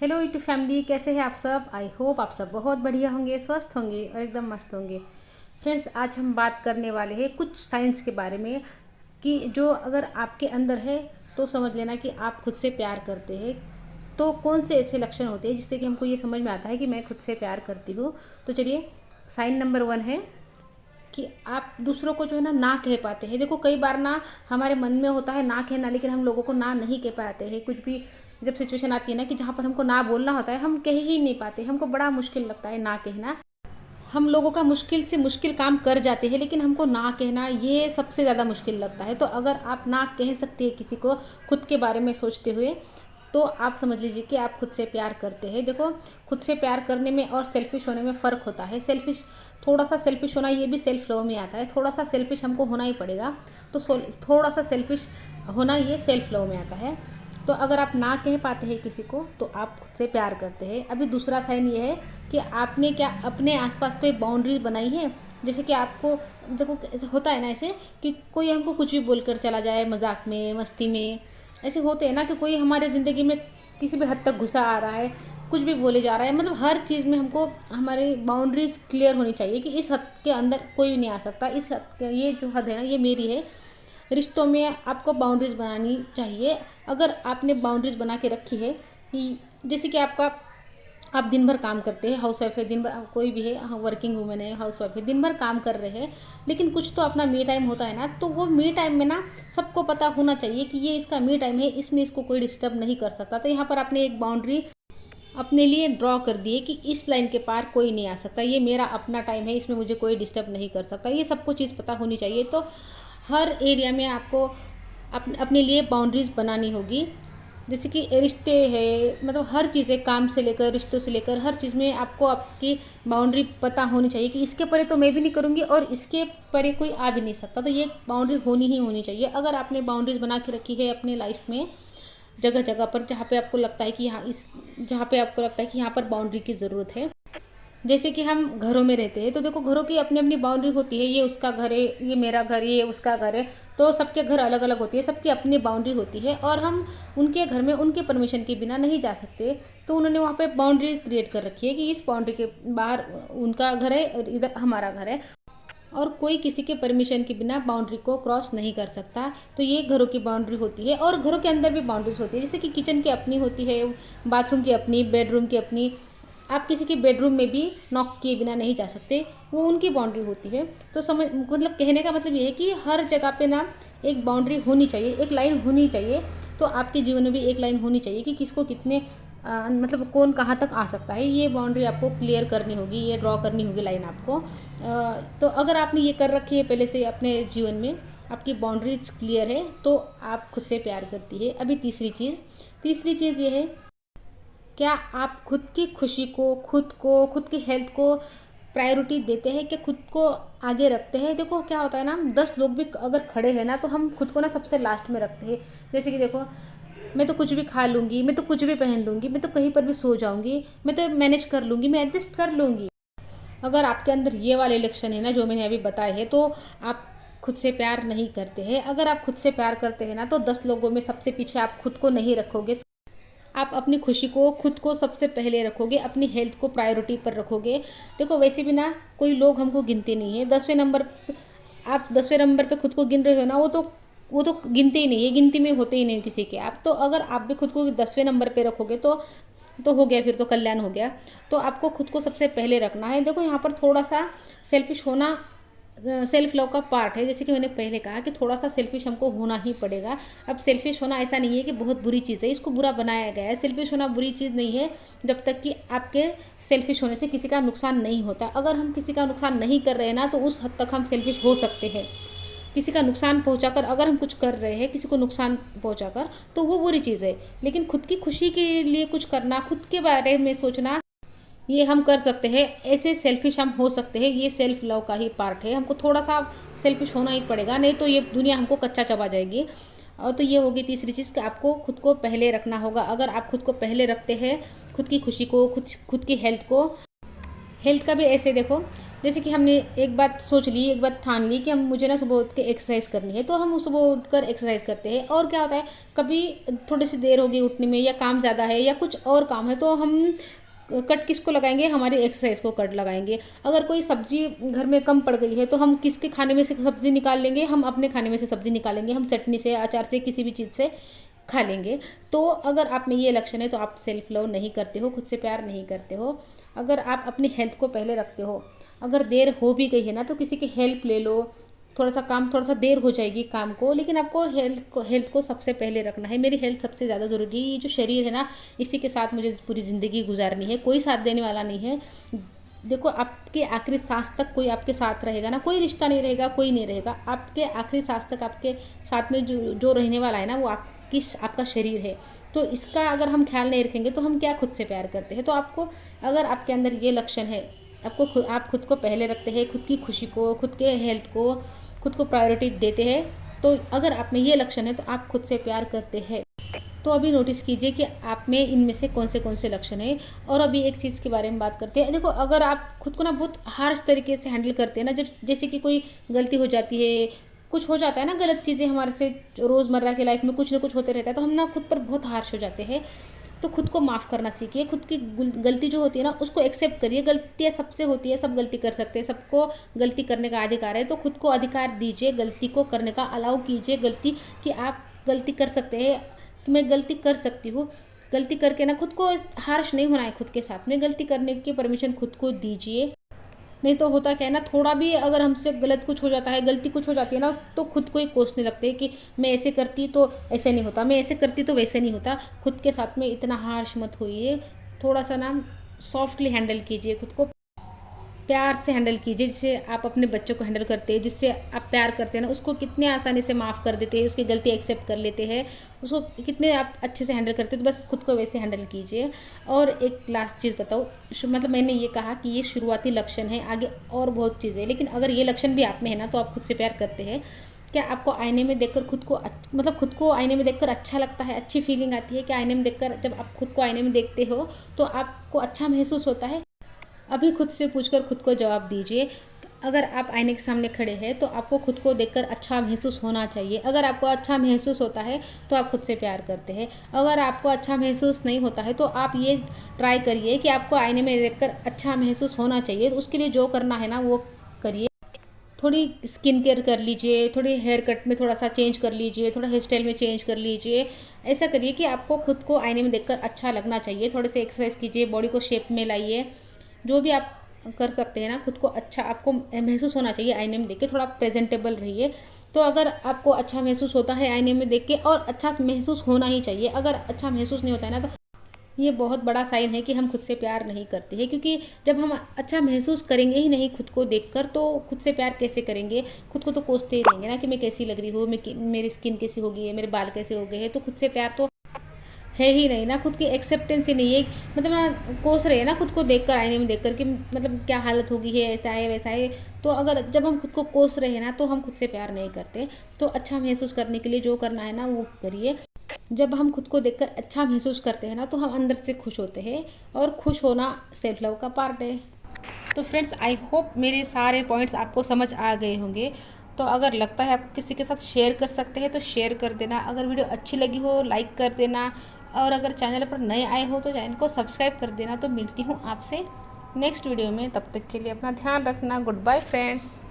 Hello YouTube family, कैसे हैं आप सब। आई होप आप सब बहुत बढ़िया होंगे, स्वस्थ होंगे और एकदम मस्त होंगे। फ्रेंड्स, आज हम बात करने वाले हैं कुछ साइंस के बारे में कि जो अगर आपके अंदर है तो समझ लेना कि आप खुद से प्यार करते हैं। तो कौन से ऐसे लक्षण होते हैं जिससे कि हमको ये समझ में आता है कि मैं खुद से प्यार करती हूँ। तो चलिए, साइन नंबर 1 है कि आप दूसरों को जो है ना कह पाते हैं। देखो, कई बार ना हमारे मन में होता है ना कहना, लेकिन हम लोगों को ना नहीं कह पाते हैं। कुछ भी जब सिचुएशन आती है ना कि जहाँ पर हमको ना बोलना होता है, हम कह ही नहीं पाते। हमको बड़ा मुश्किल लगता है ना कहना। हम लोगों का मुश्किल से मुश्किल काम कर जाते हैं, लेकिन हमको ना कहना ये सबसे ज़्यादा मुश्किल लगता है। तो अगर आप ना कह सकते हैं किसी को खुद के बारे में सोचते हुए, तो आप समझ लीजिए कि आप खुद से प्यार करते हैं। देखो, खुद से प्यार करने में और सेल्फिश होने में फ़र्क होता है। थोड़ा सा सेल्फिश होना ये भी सेल्फ लव में आता है। थोड़ा सा सेल्फिश हमको होना ही पड़ेगा। तो थोड़ा सा सेल्फिश होना ये सेल्फ लव में आता है। तो अगर आप ना कह पाते हैं किसी को, तो आप खुद से प्यार करते हैं। अभी दूसरा साइन ये है कि आपने क्या अपने आसपास कोई बाउंड्री बनाई है। जैसे कि आपको, देखो ऐसे होता है ना, ऐसे कि कोई हमको कुछ भी बोलकर चला जाए, मजाक में, मस्ती में। ऐसे होते हैं ना कि कोई हमारे ज़िंदगी में किसी भी हद तक घुसा आ रहा है, कुछ भी बोले जा रहा है। मतलब हर चीज़ में हमको हमारी बाउंड्रीज क्लियर होनी चाहिए कि इस हद के अंदर कोई भी नहीं आ सकता। इस हद ये जो हद है ना, ये मेरी है। रिश्तों में आपको बाउंड्रीज बनानी चाहिए। अगर आपने बाउंड्रीज बना के रखी है कि जैसे कि आप दिन भर काम करते हैं, हाउस वाइफ है, दिन भर कोई भी है, वर्किंग वूमेन है, हाउस वाइफ है, दिन भर काम कर रहे हैं, लेकिन कुछ तो अपना मी टाइम होता है ना। तो वो मी टाइम में ना सबको पता होना चाहिए कि ये इसका मी टाइम है, इसमें इसको कोई डिस्टर्ब नहीं कर सकता। तो यहाँ पर आपने एक बाउंड्री अपने लिए ड्रॉ कर दिए कि इस लाइन के पार कोई नहीं आ सकता, ये मेरा अपना टाइम है, इसमें मुझे कोई डिस्टर्ब नहीं कर सकता। ये सबको चीज़ पता होनी चाहिए। तो हर एरिया में आपको अपने लिए बाउंड्रीज बनानी होगी। जैसे कि रिश्ते है, मतलब हर चीज़ें, काम से लेकर रिश्तों से लेकर हर चीज़ में आपको आपकी बाउंड्री पता होनी चाहिए कि इसके परे तो मैं भी नहीं करूँगी और इसके परे कोई आ भी नहीं सकता। तो ये बाउंड्री होनी ही होनी चाहिए। अगर आपने बाउंड्रीज बना के रखी है अपने लाइफ में, जगह जगह पर जहाँ पे आपको लगता है कि जहाँ पे आपको लगता है कि यहाँ पर बाउंड्री की ज़रूरत है। जैसे कि हम घरों में रहते हैं, तो देखो घरों की अपनी अपनी बाउंड्री होती है। ये उसका घर है, ये मेरा घर है, ये उसका घर है। तो सबके घर अलग अलग होती है, सबकी अपनी बाउंड्री होती है और हम उनके घर में उनके परमिशन के बिना नहीं जा सकते। तो उन्होंने वहाँ पे बाउंड्री क्रिएट कर रखी है कि इस बाउंड्री के बाहर उनका घर है और इधर हमारा घर है, और कोई किसी के परमिशन के बिना बाउंड्री को क्रॉस नहीं कर सकता। तो ये घरों की बाउंड्री होती है। और घरों के अंदर भी बाउंड्रीज होती है, जैसे कि किचन की अपनी होती है, बाथरूम की अपनी, बेडरूम की अपनी। आप किसी के बेडरूम में भी नॉक किए बिना नहीं जा सकते, वो उनकी बाउंड्री होती है। तो समझ, मतलब कहने का मतलब ये है कि हर जगह पे ना एक बाउंड्री होनी चाहिए, एक लाइन होनी चाहिए। तो आपके जीवन में भी एक लाइन होनी चाहिए कि किसको कितने मतलब कौन कहाँ तक आ सकता है। ये बाउंड्री आपको क्लियर करनी होगी, ये ड्रॉ करनी होगी लाइन आपको। तो अगर आपने ये कर रखी है पहले से अपने जीवन में, आपकी बाउंड्रीज क्लियर है, तो आप खुद से प्यार करती है। अभी तीसरी चीज़ ये है, क्या आप खुद की खुशी को, खुद की हेल्थ को प्रायोरिटी देते हैं, कि खुद को आगे रखते हैं। देखो क्या होता है ना, 10 लोग भी अगर खड़े हैं ना, तो हम खुद को ना सबसे लास्ट में रखते हैं। जैसे कि देखो, मैं तो कुछ भी खा लूँगी, मैं तो कुछ भी पहन लूँगी, मैं तो कहीं पर भी सो जाऊँगी, मैं तो मैनेज कर लूँगी, मैं एडजस्ट कर लूँगी। अगर आपके अंदर ये वाले लक्षण है ना जो मैंने अभी बताए हैं, तो आप खुद से प्यार नहीं करते हैं। अगर आप खुद से प्यार करते हैं ना, तो 10 लोगों में सबसे पीछे आप खुद को नहीं रखोगे। आप अपनी खुशी को, खुद को सबसे पहले रखोगे, अपनी हेल्थ को प्रायोरिटी पर रखोगे। देखो, वैसे भी ना कोई लोग हमको गिनते नहीं है। 10वें नंबर पे आप 10वें नंबर पे खुद को गिन रहे हो ना, वो तो गिनते ही नहीं है, गिनती में होते ही नहीं किसी के आप। तो अगर आप भी खुद को 10वें नंबर पे रखोगे, तो हो गया, फिर तो कल्याण हो गया। तो आपको खुद को सबसे पहले रखना है। देखो, यहाँ पर थोड़ा सा सेल्फिश होना सेल्फ लव का पार्ट है। जैसे कि मैंने पहले कहा कि थोड़ा सा सेल्फिश हमको होना ही पड़ेगा। अब सेल्फिश होना ऐसा नहीं है कि बहुत बुरी चीज़ है, इसको बुरा बनाया गया है। सेल्फिश होना बुरी चीज़ नहीं है जब तक कि आपके सेल्फिश होने से किसी का नुकसान नहीं होता। अगर हम किसी का नुकसान नहीं कर रहे हैं ना, तो उस हद तक हम सेल्फिश हो सकते हैं। किसी का नुकसान पहुंचाकर अगर हम कुछ कर रहे हैं, किसी को नुकसान पहुंचाकर, तो वो बुरी चीज़ है। लेकिन खुद की खुशी के लिए कुछ करना, खुद के बारे में सोचना, ये हम कर सकते हैं। ऐसे सेल्फिश हम हो सकते हैं। ये सेल्फ लव का ही पार्ट है। हमको थोड़ा सा सेल्फिश होना ही पड़ेगा, नहीं तो ये दुनिया हमको कच्चा चबा जाएगी। और तो ये होगी तीसरी चीज़ कि आपको खुद को पहले रखना होगा। अगर आप खुद को पहले रखते हैं, खुद की खुशी को, खुद की हेल्थ को, हेल्थ का भी ऐसे देखो, जैसे कि हमने एक बात सोच ली, एक बात ठान ली कि हम मुझे ना सुबह उठ के एक्सरसाइज करनी है, तो हम सुबह उठकर एक्सरसाइज करते हैं। और क्या होता है, कभी थोड़ी सी देर होगी उठने में, या काम ज़्यादा है या कुछ और काम है, तो हम कट किसको लगाएंगे, हमारी एक्सरसाइज को कट लगाएंगे। अगर कोई सब्जी घर में कम पड़ गई है तो हम किसके खाने में से सब्जी निकाल लेंगे, हम अपने खाने में से सब्जी निकालेंगे, हम चटनी से, अचार से, किसी भी चीज़ से खा लेंगे। तो अगर आप में ये लक्षण है तो आप सेल्फ लव नहीं करते हो, खुद से प्यार नहीं करते हो। अगर आप अपनी हेल्थ को पहले रखते हो, अगर देर हो भी गई है ना तो किसी की हेल्प ले लो, थोड़ा सा काम, थोड़ा सा देर हो जाएगी काम को, लेकिन आपको हेल्थ को सबसे पहले रखना है। मेरी हेल्थ सबसे ज़्यादा ज़रूरी है। ये जो शरीर है ना, इसी के साथ मुझे पूरी ज़िंदगी गुजारनी है, कोई साथ देने वाला नहीं है। देखो, आपके आखिरी सांस तक कोई आपके साथ रहेगा ना, कोई रिश्ता नहीं रहेगा, कोई नहीं रहेगा। आपके आखिरी सांस तक आपके साथ में जो रहने वाला है ना, वो आपका शरीर है। तो इसका अगर हम ख्याल नहीं रखेंगे तो हम क्या खुद से प्यार करते हैं। तो आपको, अगर आपके अंदर ये लक्षण है, आप खुद को पहले रखते हैं, खुद की खुशी को, खुद के हेल्थ को, खुद को प्रायोरिटी देते हैं, तो अगर आप में ये लक्षण है तो आप खुद से प्यार करते हैं। तो अभी नोटिस कीजिए कि आप में इनमें से कौन से लक्षण हैं। और अभी एक चीज़ के बारे में बात करते हैं। देखो, अगर आप खुद को ना बहुत हार्श तरीके से हैंडल करते हैं ना, जब जैसे कि कोई गलती हो जाती है, कुछ हो जाता है ना, गलत चीज़ें हमारे से रोज़मर्रा की लाइफ में कुछ ना कुछ होते रहता है, तो हम ना खुद पर बहुत हार्श हो जाते हैं। तो खुद को माफ़ करना सीखिए, खुद की गलती जो होती है ना उसको एक्सेप्ट करिए। गलतियाँ सबसे होती है, सब गलती कर सकते हैं, सबको गलती करने का अधिकार है। तो खुद को अधिकार दीजिए, गलती को करने का अलाउ कीजिए, गलती कि आप गलती कर सकते हैं, कि मैं गलती कर सकती हूँ। गलती करके ना खुद को हार्श नहीं होना है, खुद के साथ में गलती करने की परमिशन खुद को दीजिए। नहीं तो होता क्या है ना, थोड़ा भी अगर हमसे गलत कुछ हो जाता है, गलती कुछ हो जाती है ना, तो खुद को ही कोसने लगते हैं कि मैं ऐसे करती तो ऐसे नहीं होता, मैं ऐसे करती तो वैसे नहीं होता। खुद के साथ में इतना हार्श मत होइए, थोड़ा सा ना सॉफ्टली हैंडल कीजिए, खुद को प्यार से हैंडल कीजिए। जिससे आप अपने बच्चों को हैंडल करते हैं, जिससे आप प्यार करते हैं ना, उसको कितने आसानी से माफ़ कर देते हैं, उसकी गलती एक्सेप्ट कर लेते हैं, उसको कितने आप अच्छे से हैंडल करते हैं। तो बस खुद को वैसे हैंडल कीजिए। और एक लास्ट चीज़ बताओ, मतलब मैंने ये कहा कि ये शुरुआती लक्षण है, आगे और बहुत चीज़ें हैं, लेकिन अगर ये लक्षण भी आप में है ना तो आप खुद से प्यार करते हैं। क्या आपको आईने में देखकर खुद को आईने में देखकर अच्छा लगता है, अच्छी फीलिंग आती है? क्या आईने में देखकर, जब आप खुद को आईने में देखते हो तो आपको अच्छा महसूस होता है? अभी खुद से पूछकर खुद को जवाब दीजिए। अगर आप आईने के सामने खड़े हैं तो आपको खुद को देखकर अच्छा महसूस होना चाहिए। अगर आपको अच्छा महसूस होता है तो आप खुद से प्यार करते हैं। अगर आपको अच्छा महसूस नहीं होता है तो आप ये ट्राई करिए कि आपको आईने में देखकर अच्छा महसूस होना चाहिए। तो उसके लिए जो करना है ना वो करिए। थोड़ी स्किन केयर कर लीजिए, थोड़ी हेयर कट में थोड़ा सा चेंज कर लीजिए, थोड़ा हेयर स्टाइल में चेंज कर लीजिए। ऐसा करिए कि आपको खुद को आईने में देखकर अच्छा लगना चाहिए। थोड़े से एक्सरसाइज कीजिए, बॉडी को शेप में लाइए, जो भी आप कर सकते हैं ना, खुद को अच्छा आपको महसूस होना चाहिए आईने में देख के। थोड़ा प्रेजेंटेबल रहिए। तो अगर आपको अच्छा महसूस होता है आईने में देख के, और अच्छा महसूस होना ही चाहिए, अगर अच्छा महसूस नहीं होता है ना तो ये बहुत बड़ा साइन है कि हम खुद से प्यार नहीं करते हैं। क्योंकि जब हम अच्छा महसूस करेंगे ही नहीं खुद को देखकर, तो खुद से प्यार कैसे करेंगे? खुद को तो कोसते ही रहेंगे ना कि मैं कैसी लग रही हूँ, मेरी स्किन कैसी हो गई है, मेरे बाल कैसे हो गए हैं। तो खुद से प्यार तो है ही नहीं ना, खुद की एक्सेप्टेंस ही नहीं है। मतलब ना कोस रहे हैं ना खुद को देखकर, आईने में देखकर कि मतलब क्या हालत होगी है, ऐसा है वैसा है। तो अगर जब हम खुद को कोस रहे हैं ना तो हम खुद से प्यार नहीं करते। तो अच्छा महसूस करने के लिए जो करना है ना वो करिए। जब हम खुद को देखकर अच्छा महसूस करते हैं ना तो हम अंदर से खुश होते हैं, और खुश होना सेल्फ लव का पार्ट है। तो फ्रेंड्स, आई होप मेरे सारे पॉइंट्स आपको समझ आ गए होंगे। तो अगर लगता है आप किसी के साथ शेयर कर सकते हैं तो शेयर कर देना। अगर वीडियो अच्छी लगी हो लाइक कर देना, और अगर चैनल पर नए आए हो तो चैनल को सब्सक्राइब कर देना। तो मिलती हूँ आपसे नेक्स्ट वीडियो में, तब तक के लिए अपना ध्यान रखना। Goodbye friends.